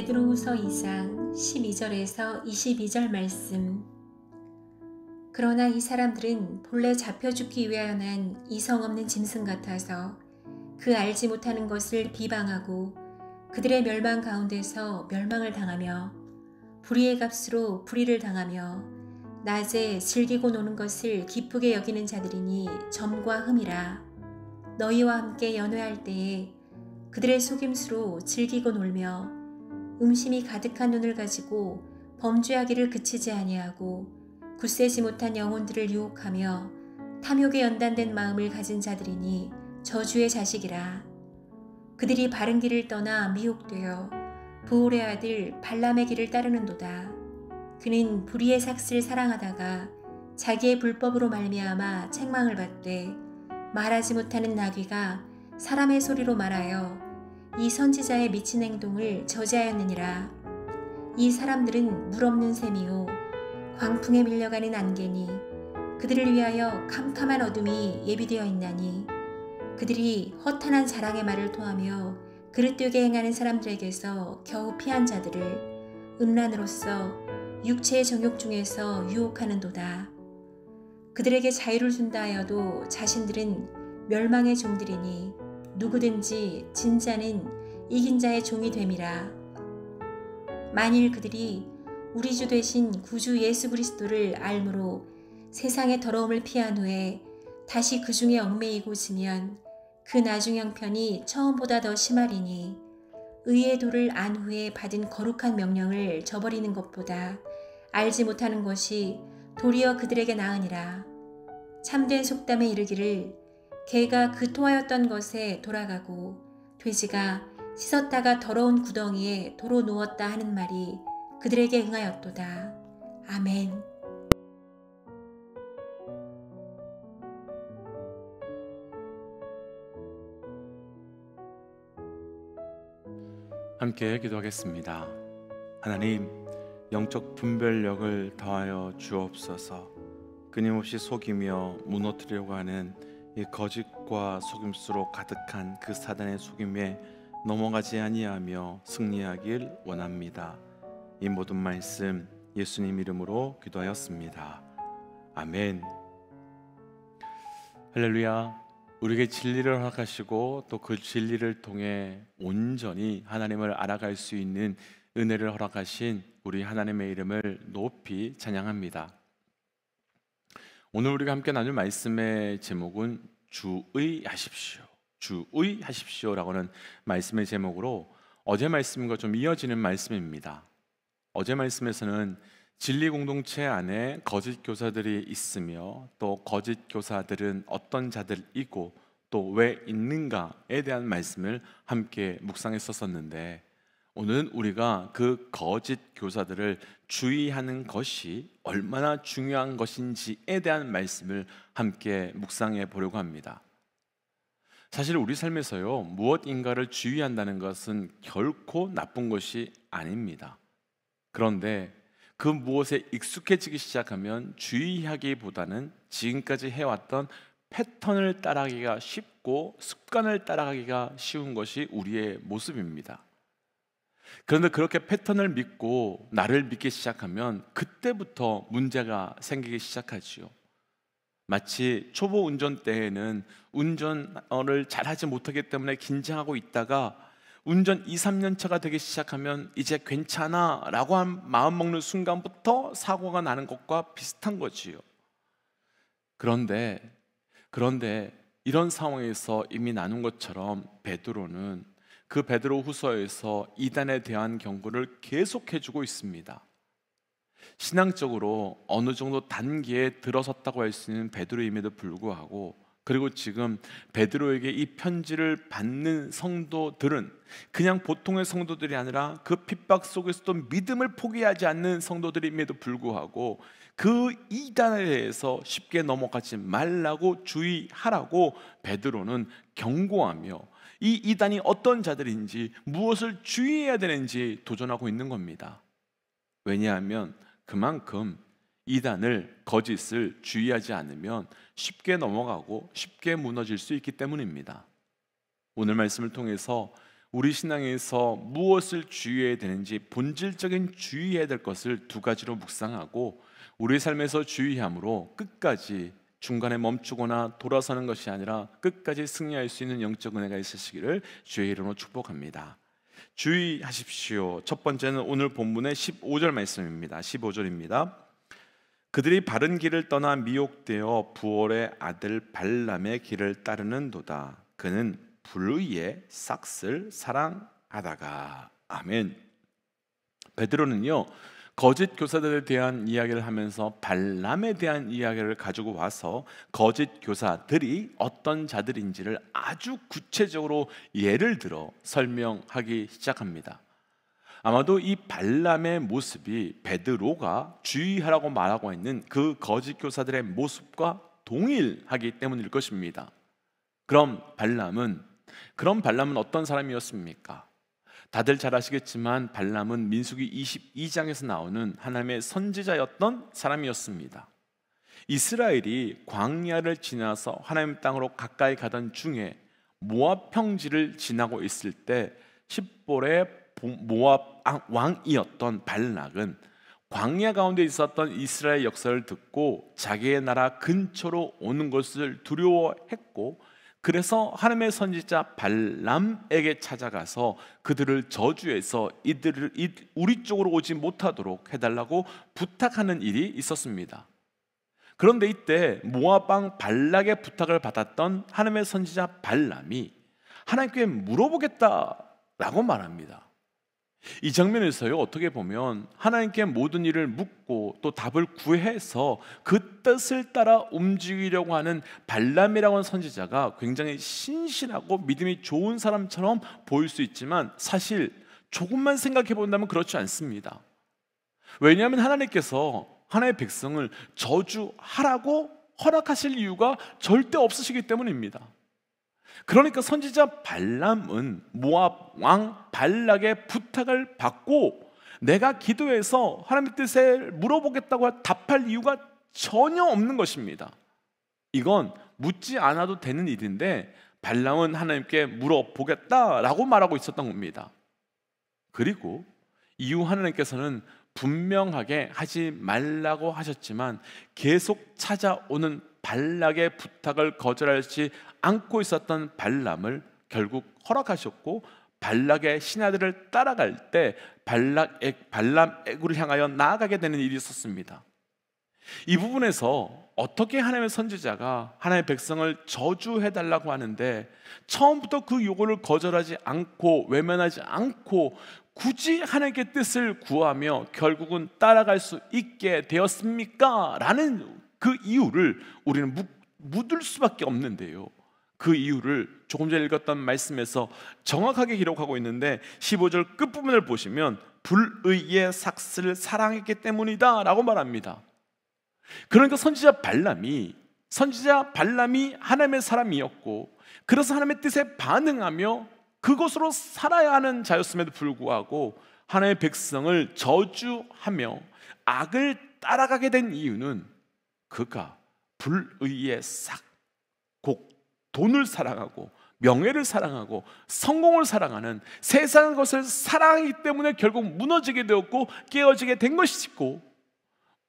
베드로후서 2장 12절에서 22절 말씀. 그러나 이 사람들은 본래 잡혀 죽기 위하여 난 이성 없는 짐승 같아서 그 알지 못하는 것을 비방하고 그들의 멸망 가운데서 멸망을 당하며 불의의 값으로 불의를 당하며 낮에 즐기고 노는 것을 기쁘게 여기는 자들이니 점과 흠이라. 너희와 함께 연회할 때에 그들의 속임수로 즐기고 놀며 음심이 가득한 눈을 가지고 범죄하기를 그치지 아니하고 굳세지 못한 영혼들을 유혹하며 탐욕에 연단된 마음을 가진 자들이니 저주의 자식이라. 그들이 바른 길을 떠나 미혹되어 부올의 아들 발람의 길을 따르는도다. 그는 불의의 삭슬을 사랑하다가 자기의 불법으로 말미암아 책망을 받되 말하지 못하는 나귀가 사람의 소리로 말하여 이 선지자의 미친 행동을 저지하였느니라. 이 사람들은 물 없는 샘이요 광풍에 밀려가는 안개니 그들을 위하여 캄캄한 어둠이 예비되어 있나니 그들이 허탄한 자랑의 말을 토하며 그릇되게 행하는 사람들에게서 겨우 피한 자들을 음란으로서 육체의 정욕 중에서 유혹하는도다. 그들에게 자유를 준다 하여도 자신들은 멸망의 종들이니 누구든지 진자는 이긴 자의 종이 됨이라. 만일 그들이 우리 주 되신 구주 예수 그리스도를 알므로 세상의 더러움을 피한 후에 다시 그 중에 얽매이고 지면 그 나중 형편이 처음보다 더 심하리니 의의 도를 안 후에 받은 거룩한 명령을 저버리는 것보다 알지 못하는 것이 도리어 그들에게 나으니라. 참된 속담에 이르기를 개가 그 토하였던 것에 돌아가고 돼지가 씻었다가 더러운 구덩이에 도로 누웠다 하는 말이 그들에게 응하였도다. 아멘. 함께 기도하겠습니다. 하나님, 영적 분별력을 더하여 주옵소서. 끊임없이 속이며 무너뜨리려고 하는 이 거짓과 속임수로 가득한 그 사단의 속임에 넘어가지 아니하며 승리하길 원합니다. 이 모든 말씀 예수님 이름으로 기도하였습니다. 아멘. 할렐루야. 우리에게 진리를 허락하시고 또 그 진리를 통해 온전히 하나님을 알아갈 수 있는 은혜를 허락하신 우리 하나님의 이름을 높이 찬양합니다. 오늘 우리가 함께 나눌 말씀의 제목은 주의하십시오. 주의하십시오라고는 말씀의 제목으로 어제 말씀과 좀 이어지는 말씀입니다. 어제 말씀에서는 진리 공동체 안에 거짓 교사들이 있으며 또 거짓 교사들은 어떤 자들이고 또 왜 있는가에 대한 말씀을 함께 묵상했었는데, 오늘은 우리가 그 거짓 교사들을 주의하는 것이 얼마나 중요한 것인지에 대한 말씀을 함께 묵상해 보려고 합니다. 사실 우리 삶에서요, 무엇인가를 주의한다는 것은 결코 나쁜 것이 아닙니다. 그런데 그 무엇에 익숙해지기 시작하면 주의하기보다는 지금까지 해왔던 패턴을 따라가기가 쉽고 습관을 따라가기가 쉬운 것이 우리의 모습입니다. 그런데 그렇게 패턴을 믿고 나를 믿기 시작하면 그때부터 문제가 생기기 시작하지요. 마치 초보 운전대에는 운전을 잘하지 못하기 때문에 긴장하고 있다가 운전 2, 3년 차가 되기 시작하면 이제 괜찮아 라고 마음 먹는 순간부터 사고가 나는 것과 비슷한 거지요. 그런데 이런 상황에서 이미 나눈 것처럼 베드로는 그 베드로 후서에서 이단에 대한 경고를 계속해주고 있습니다. 신앙적으로 어느 정도 단계에 들어섰다고 할 수 있는 베드로임에도 불구하고, 그리고 지금 베드로에게 이 편지를 받는 성도들은 그냥 보통의 성도들이 아니라 그 핍박 속에서도 믿음을 포기하지 않는 성도들임에도 불구하고 그 이단에 대해서 쉽게 넘어가지 말라고 주의하라고 베드로는 경고하며 이 이단이 어떤 자들인지 무엇을 주의해야 되는지 도전하고 있는 겁니다. 왜냐하면 그만큼 이단을, 거짓을 주의하지 않으면 쉽게 넘어가고 쉽게 무너질 수 있기 때문입니다. 오늘 말씀을 통해서 우리 신앙에서 무엇을 주의해야 되는지 본질적인 주의해야 될 것을 두 가지로 묵상하고 우리 삶에서 주의함으로 끝까지 중간에 멈추거나 돌아서는 것이 아니라 끝까지 승리할 수 있는 영적 은혜가 있으시기를 주의 이름으로 축복합니다. 주의하십시오. 첫 번째는 오늘 본문의 15절 말씀입니다. 15절입니다. 그들이 바른 길을 떠나 미혹되어 부올의 아들 발람의 길을 따르는도다. 그는 불의의 삭슬 사랑하다가. 아멘. 베드로는요, 거짓 교사들에 대한 이야기를 하면서 발람에 대한 이야기를 가지고 와서 거짓 교사들이 어떤 자들인지를 아주 구체적으로 예를 들어 설명하기 시작합니다. 아마도 이 발람의 모습이 베드로가 주의하라고 말하고 있는 그 거짓 교사들의 모습과 동일하기 때문일 것입니다. 그럼 발람은 어떤 사람이었습니까? 다들 잘 아시겠지만 발람은 민수기 22장에서 나오는 하나님의 선지자였던 사람이었습니다. 이스라엘이 광야를 지나서 하나님 땅으로 가까이 가던 중에 모압 평지를 지나고 있을 때 십볼의 모압 왕이었던 발락은 광야 가운데 있었던 이스라엘 역사를 듣고 자기의 나라 근처로 오는 것을 두려워했고, 그래서 하나님의 선지자 발람에게 찾아가서 그들을 저주해서 우리 쪽으로 오지 못하도록 해달라고 부탁하는 일이 있었습니다. 그런데 이때 모압 왕 발락의 부탁을 받았던 하나님의 선지자 발람이 하나님께 물어보겠다라고 말합니다. 이 장면에서요, 어떻게 보면 하나님께 모든 일을 묻고 또 답을 구해서 그 뜻을 따라 움직이려고 하는 발람이라고 하는 선지자가 굉장히 신실하고 믿음이 좋은 사람처럼 보일 수 있지만 사실 조금만 생각해 본다면 그렇지 않습니다. 왜냐하면 하나님께서 하나님의 백성을 저주하라고 허락하실 이유가 절대 없으시기 때문입니다. 그러니까 선지자 발람은 모압 왕 발락의 부탁을 받고 내가 기도해서 하나님의 뜻에 물어보겠다고 답할 이유가 전혀 없는 것입니다. 이건 묻지 않아도 되는 일인데 발람은 하나님께 물어보겠다라고 말하고 있었던 겁니다. 그리고 이후 하나님께서는 분명하게 하지 말라고 하셨지만 계속 찾아오는 발락의 부탁을 거절하지 않고 있었던 발람을 결국 허락하셨고, 발락의 신하들을 따라갈 때 발람에게를 향하여 나아가게 되는 일이 있었습니다. 이 부분에서 어떻게 하나님의 선지자가 하나님의 백성을 저주해달라고 하는데 처음부터 그 요구를 거절하지 않고 외면하지 않고 굳이 하나님께 뜻을 구하며 결국은 따라갈 수 있게 되었습니까? 라는 그 이유를 우리는 묻을 수밖에 없는데요, 그 이유를 조금 전에 읽었던 말씀에서 정확하게 기록하고 있는데 15절 끝부분을 보시면 불의의 삭슬을 사랑했기 때문이다 라고 말합니다. 그러니까 선지자 발람이 하나님의 사람이었고, 그래서 하나님의 뜻에 반응하며 그것으로 살아야 하는 자였음에도 불구하고 하나님의 백성을 저주하며 악을 따라가게 된 이유는 그가 불의의 곧 돈을 사랑하고 명예를 사랑하고 성공을 사랑하는 세상의 것을 사랑하기 때문에 결국 무너지게 되었고 깨어지게 된 것이고,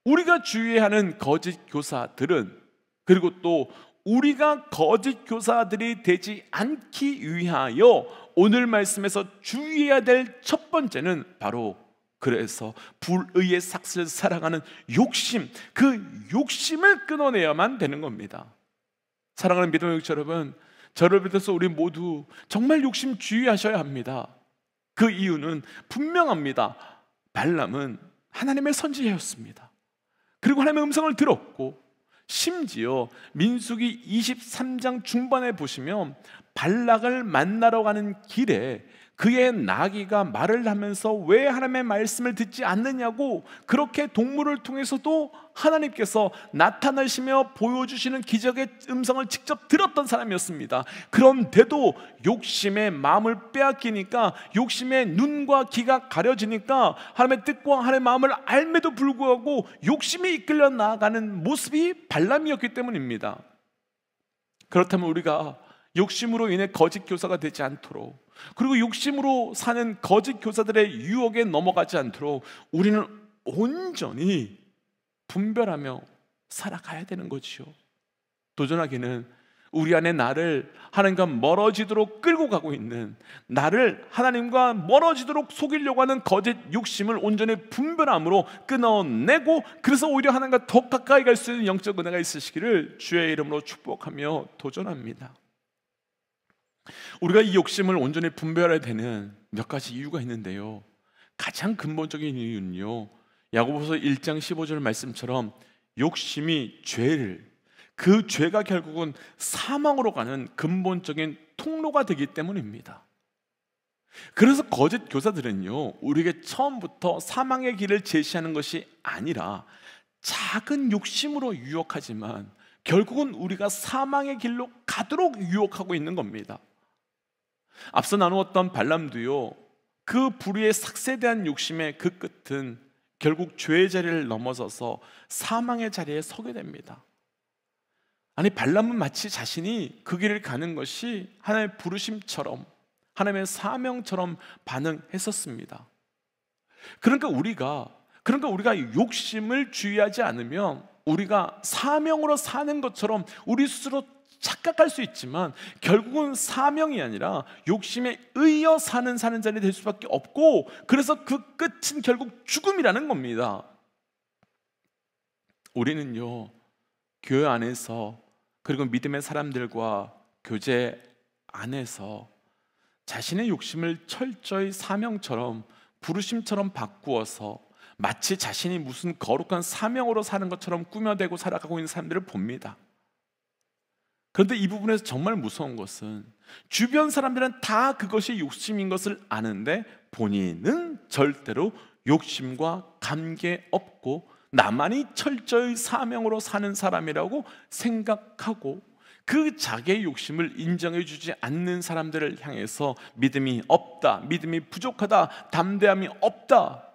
우리가 주의해야 하는 거짓 교사들은, 그리고 또 우리가 거짓 교사들이 되지 않기 위하여 오늘 말씀에서 주의해야 될 첫 번째는 바로 그래서 불의의 삭슬을 사랑하는 욕심, 그 욕심을 끊어내야만 되는 겁니다. 사랑하는 믿음의 육체 여러분, 저를 비롯해서 우리 모두 정말 욕심 주의하셔야 합니다. 그 이유는 분명합니다. 발람은 하나님의 선지자였습니다. 그리고 하나님의 음성을 들었고, 심지어 민수기 23장 중반에 보시면 발락을 만나러 가는 길에 그의 나귀가 말을 하면서 왜 하나님의 말씀을 듣지 않느냐고, 그렇게 동물을 통해서도 하나님께서 나타나시며 보여주시는 기적의 음성을 직접 들었던 사람이었습니다. 그런데도 욕심의 마음을 빼앗기니까, 욕심의 눈과 귀가 가려지니까 하나님의 뜻과 하나님의 마음을 알매도 불구하고 욕심에 이끌려 나아가는 모습이 발람이었기 때문입니다. 그렇다면 우리가 욕심으로 인해 거짓 교사가 되지 않도록, 그리고 욕심으로 사는 거짓 교사들의 유혹에 넘어가지 않도록 우리는 온전히 분별하며 살아가야 되는 거지요. 도전하기는 우리 안에 나를 하나님과 멀어지도록 끌고 가고 있는, 나를 하나님과 멀어지도록 속이려고 하는 거짓 욕심을 온전히 분별함으로 끊어내고, 그래서 오히려 하나님과 더 가까이 갈 수 있는 영적 은혜가 있으시기를 주의 이름으로 축복하며 도전합니다. 우리가 이 욕심을 온전히 분별해야 되는 몇 가지 이유가 있는데요, 가장 근본적인 이유는요, 야고보서 1장 15절 말씀처럼 욕심이 죄를, 그 죄가 결국은 사망으로 가는 근본적인 통로가 되기 때문입니다. 그래서 거짓 교사들은요, 우리에게 처음부터 사망의 길을 제시하는 것이 아니라 작은 욕심으로 유혹하지만 결국은 우리가 사망의 길로 가도록 유혹하고 있는 겁니다. 앞서 나누었던 발람도요, 그 불의의 삭세에 대한 욕심의 그 끝은 결국 죄의 자리를 넘어서서 사망의 자리에 서게 됩니다. 아니, 발람은 마치 자신이 그 길을 가는 것이 하나님의 부르심처럼, 하나님의 사명처럼 반응했었습니다. 그러니까 우리가 욕심을 주의하지 않으면 우리가 사명으로 사는 것처럼 우리 스스로 착각할 수 있지만, 결국은 사명이 아니라 욕심에 의여 사는 자리 될 수밖에 없고, 그래서 그 끝은 결국 죽음이라는 겁니다. 우리는요, 교회 안에서, 그리고 믿음의 사람들과 교제 안에서 자신의 욕심을 철저히 사명처럼, 부르심처럼 바꾸어서 마치 자신이 무슨 거룩한 사명으로 사는 것처럼 꾸며대고 살아가고 있는 사람들을 봅니다. 그런데 이 부분에서 정말 무서운 것은, 주변 사람들은 다 그것이 욕심인 것을 아는데 본인은 절대로 욕심과 관계없고 나만이 철저히 사명으로 사는 사람이라고 생각하고, 그 자기의 욕심을 인정해 주지 않는 사람들을 향해서 믿음이 없다, 믿음이 부족하다, 담대함이 없다,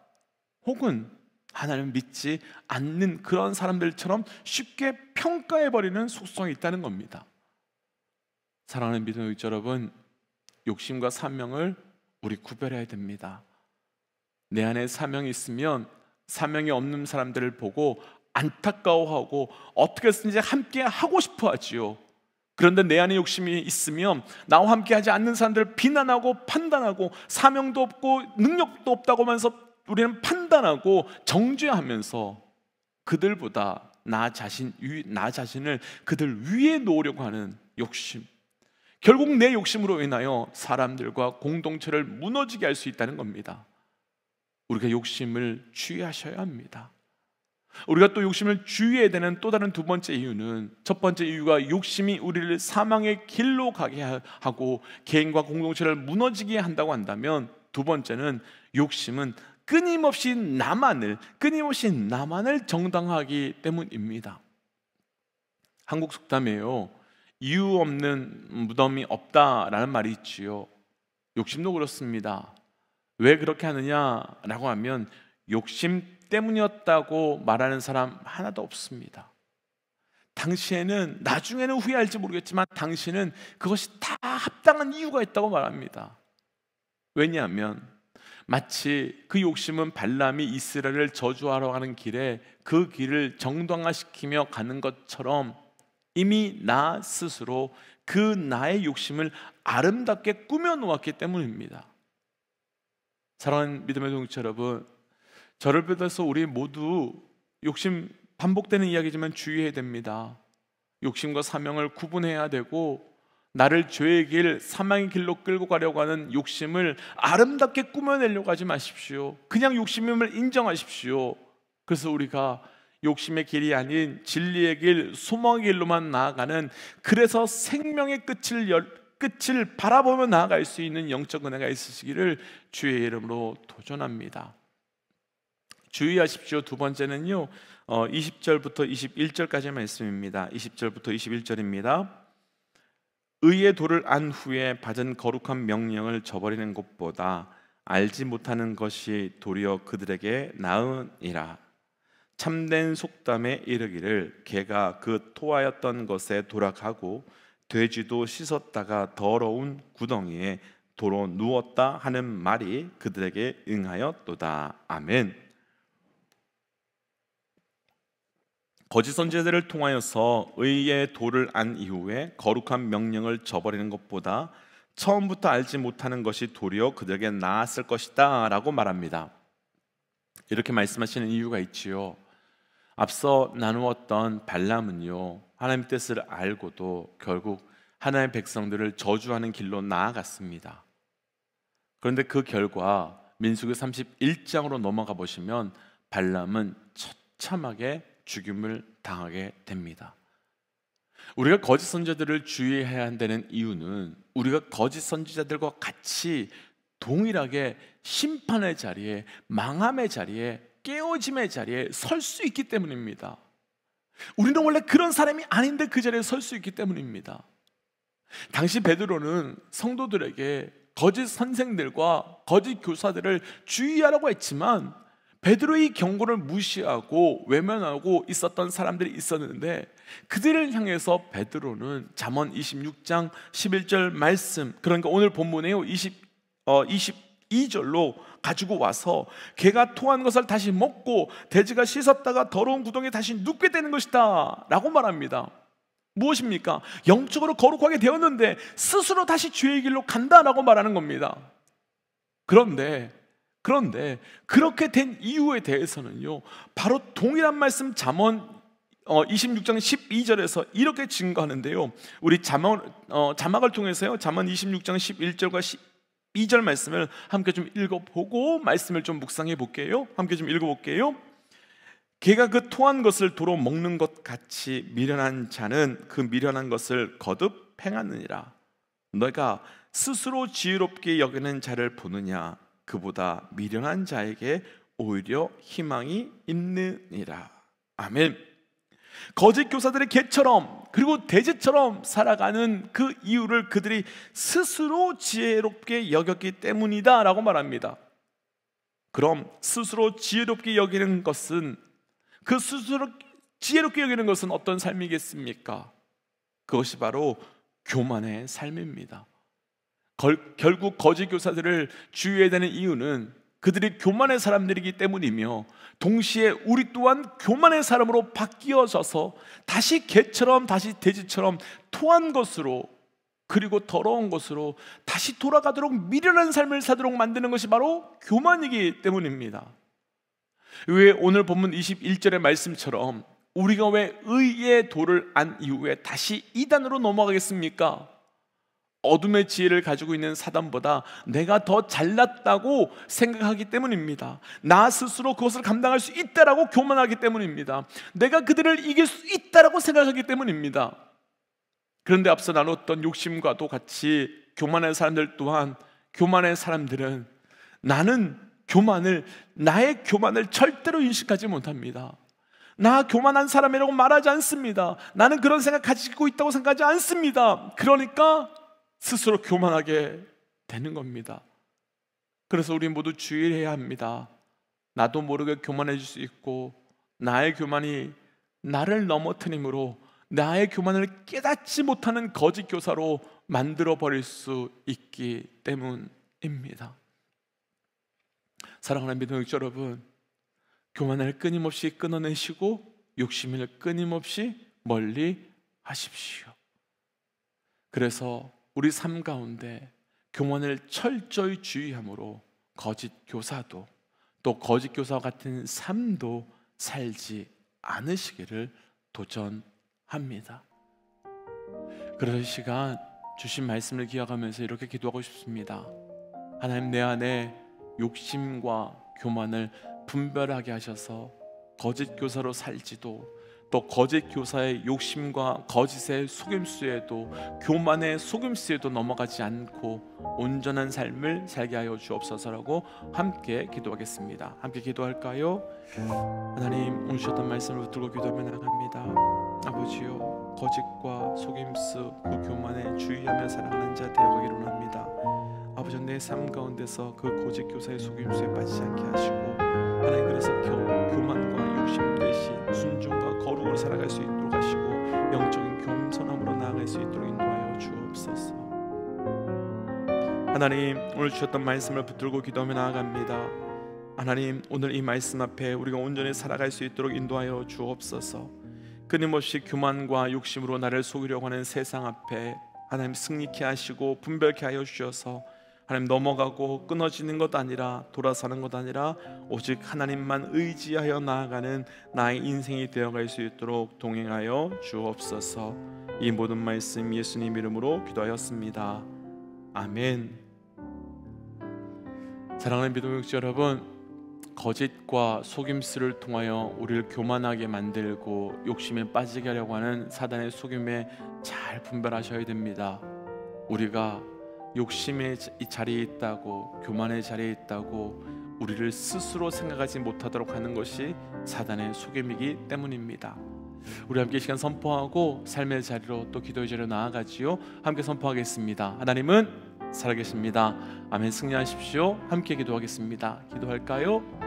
혹은 하나님을 믿지 않는 그런 사람들처럼 쉽게 평가해버리는 속성이 있다는 겁니다. 사랑하는 믿음의 육자 여러분, 욕심과 사명을 우리 구별해야 됩니다. 내 안에 사명이 있으면 사명이 없는 사람들을 보고 안타까워하고 어떻게 해서든지 함께 하고 싶어 하지요. 그런데 내 안에 욕심이 있으면 나와 함께 하지 않는 사람들을 비난하고 판단하고, 사명도 없고 능력도 없다고 하면서 우리는 판단하고 정죄하면서 그들보다 나 자신을 그들 위에 놓으려고 하는 욕심, 결국 내 욕심으로 인하여 사람들과 공동체를 무너지게 할 수 있다는 겁니다. 우리가 욕심을 주의하셔야 합니다. 우리가 또 욕심을 주의해야 되는 또 다른 두 번째 이유는, 첫 번째 이유가 욕심이 우리를 사망의 길로 가게 하고 개인과 공동체를 무너지게 한다고 한다면, 두 번째는 욕심은 끊임없이 나만을 정당하기 때문입니다. 한국 속담에요, 이유 없는 무덤이 없다라는 말이 있지요. 욕심도 그렇습니다. 왜 그렇게 하느냐라고 하면 욕심 때문이었다고 말하는 사람 하나도 없습니다. 당시에는, 나중에는 후회할지 모르겠지만 당시는 그것이 다 합당한 이유가 있다고 말합니다. 왜냐하면 마치 그 욕심은 발람이 이스라엘을 저주하러 가는 길에 그 길을 정당화시키며 가는 것처럼 이미 나 스스로 그 나의 욕심을 아름답게 꾸며놓았기 때문입니다. 사랑하는 믿음의 동역자 여러분, 저를 비롯해서 우리 모두 욕심, 반복되는 이야기지만 주의해야 됩니다. 욕심과 사명을 구분해야 되고, 나를 죄의 길, 사망의 길로 끌고 가려고 하는 욕심을 아름답게 꾸며내려고 하지 마십시오. 그냥 욕심임을 인정하십시오. 그래서 우리가 욕심의 길이 아닌 진리의 길, 소망의 길로만 나아가는, 그래서 생명의 끝을 바라보며 나아갈 수 있는 영적 은혜가 있으시기를 주의 이름으로 도전합니다. 주의하십시오. 두 번째는요, 20절부터 21절까지의 말씀입니다. 20절부터 21절입니다. 의의 도를 안 후에 받은 거룩한 명령을 저버리는 것보다 알지 못하는 것이 도리어 그들에게 나으니라. 참된 속담에 이르기를 개가 그 토하였던 것에 돌아가고 돼지도 씻었다가 더러운 구덩이에 도로 누웠다 하는 말이 그들에게 응하였도다. 아멘. 거짓 선지자들을 통하여서 의의 도를 안 이후에 거룩한 명령을 저버리는 것보다 처음부터 알지 못하는 것이 도리어 그들에게 나았을 것이다 라고 말합니다. 이렇게 말씀하시는 이유가 있지요. 앞서 나누었던 발람은요, 하나님의 뜻을 알고도 결국 하나님의 백성들을 저주하는 길로 나아갔습니다. 그런데 그 결과 민수기 31장으로 넘어가 보시면 발람은 처참하게 죽임을 당하게 됩니다. 우리가 거짓 선지자들을 주의해야 한다는 이유는 우리가 거짓 선지자들과 같이 동일하게 심판의 자리에, 망함의 자리에, 깨어짐의 자리에 설 수 있기 때문입니다. 우리는 원래 그런 사람이 아닌데 그 자리에 설 수 있기 때문입니다. 당시 베드로는 성도들에게 거짓 선생들과 거짓 교사들을 주의하라고 했지만 베드로의 경고를 무시하고 외면하고 있었던 사람들이 있었는데, 그들을 향해서 베드로는 잠언 26장 11절 말씀, 그러니까 오늘 본문에요 22절로 가지고 와서 개가 토한 것을 다시 먹고 돼지가 씻었다가 더러운 구덩이에 다시 눕게 되는 것이다 라고 말합니다. 무엇입니까? 영적으로 거룩하게 되었는데 스스로 다시 죄의 길로 간다라고 말하는 겁니다. 그런데 그렇게 된 이유에 대해서는요, 바로 동일한 말씀 잠언 26장 12절에서 이렇게 증거하는데요. 우리 자막을 통해서요, 잠언 26장 11절과 12절 말씀을 함께 좀 읽어보고 말씀을 좀 묵상해 볼게요. 함께 좀 읽어볼게요. 개가 그 토한 것을 도로 먹는 것 같이 미련한 자는 그 미련한 것을 거듭 행하느니라. 너가 스스로 지혜롭게 여기는 자를 보느냐? 그보다 미련한 자에게 오히려 희망이 있느니라. 아멘. 거짓 교사들의 개처럼 그리고 돼지처럼 살아가는 그 이유를 그들이 스스로 지혜롭게 여겼기 때문이다 라고 말합니다. 그럼 스스로 지혜롭게 여기는 것은, 그 스스로 지혜롭게 여기는 것은 어떤 삶이겠습니까? 그것이 바로 교만의 삶입니다. 결국 거짓 교사들을 주의해야 되는 이유는 그들이 교만의 사람들이기 때문이며, 동시에 우리 또한 교만의 사람으로 바뀌어져서 다시 개처럼 다시 돼지처럼 토한 것으로, 그리고 더러운 것으로 다시 돌아가도록 미련한 삶을 사도록 만드는 것이 바로 교만이기 때문입니다. 왜 오늘 본문 21절의 말씀처럼 우리가 왜 의의 도를 안 이후에 다시 이단으로 넘어가겠습니까? 어둠의 지혜를 가지고 있는 사단보다 내가 더 잘났다고 생각하기 때문입니다. 나 스스로 그것을 감당할 수 있다라고 교만하기 때문입니다. 내가 그들을 이길 수 있다라고 생각하기 때문입니다. 그런데 앞서 나눴던 욕심과도 같이 교만한 사람들 또한, 교만한 사람들은 나의 교만을 절대로 인식하지 못합니다. 나 교만한 사람이라고 말하지 않습니다. 나는 그런 생각 가지고 있다고 생각하지 않습니다. 그러니까 스스로 교만하게 되는 겁니다. 그래서 우리 모두 주의해야 합니다. 나도 모르게 교만해질 수 있고, 나의 교만이 나를 넘어뜨림으로 나의 교만을 깨닫지 못하는 거짓 교사로 만들어 버릴 수 있기 때문입니다. 사랑하는 믿음의 여러분, 교만을 끊임없이 끊어내시고 욕심을 끊임없이 멀리 하십시오. 그래서 우리 삶 가운데 교만을 철저히 주의함으로 거짓 교사도, 또 거짓 교사와 같은 삶도 살지 않으시기를 도전합니다. 그래서 이 시간 주신 말씀을 기억하면서 이렇게 기도하고 싶습니다. 하나님, 내 안에 욕심과 교만을 분별하게 하셔서 거짓 교사로 살지도, 또 거짓 교사의 욕심과 거짓의 속임수에도, 교만의 속임수에도 넘어가지 않고 온전한 삶을 살게 하여 주옵소서라고 함께 기도하겠습니다. 함께 기도할까요? 하나님, 오늘 주셨던 말씀을 붙들고 기도하며 나갑니다. 아버지요, 거짓과 속임수, 그 교만에 주의하며 살아가는 자 되어가기를 원합니다. 아버지, 내 삶 가운데서 그 거짓 교사의 속임수에 빠지지 않게 하시고, 하나님, 그래서 교만과 욕심 대신 순종과 거룩으로 살아갈 수 있도록 하시고, 영적인 겸손함으로 나아갈 수 있도록 인도하여 하나님, 오늘 주셨던 말씀을 붙들고 기도하며 나아갑니다. 하나님, 오늘 이 말씀 앞에 우리가 온전히 살아갈 수 있도록 인도하여 주옵소서. 끊임없이 교만과 욕심으로 나를 속이려고 하는 세상 앞에 하나님 승리케 하시고 분별케 하여 주셔서 하나님 넘어가고 끊어지는 것 아니라 돌아서는 것 아니라 오직 하나님만 의지하여 나아가는 나의 인생이 되어갈 수 있도록 동행하여 주옵소서. 이 모든 말씀 예수님 이름으로 기도하였습니다. 아멘. 사랑하는 믿음의 육지 여러분, 거짓과 속임수를 통하여 우리를 교만하게 만들고 욕심에 빠지게 하려고 하는 사단의 속임에 잘 분별하셔야 됩니다. 우리가 욕심의 자리에 있다고, 교만의 자리에 있다고 우리를 스스로 생각하지 못하도록 하는 것이 사단의 속임이기 때문입니다. 우리 함께 이 시간 선포하고 삶의 자리로 또 기도의 자리로 나아가지요. 함께 선포하겠습니다. 하나님은 살아계십니다. 아멘. 승리하십시오. 함께 기도하겠습니다. 기도할까요?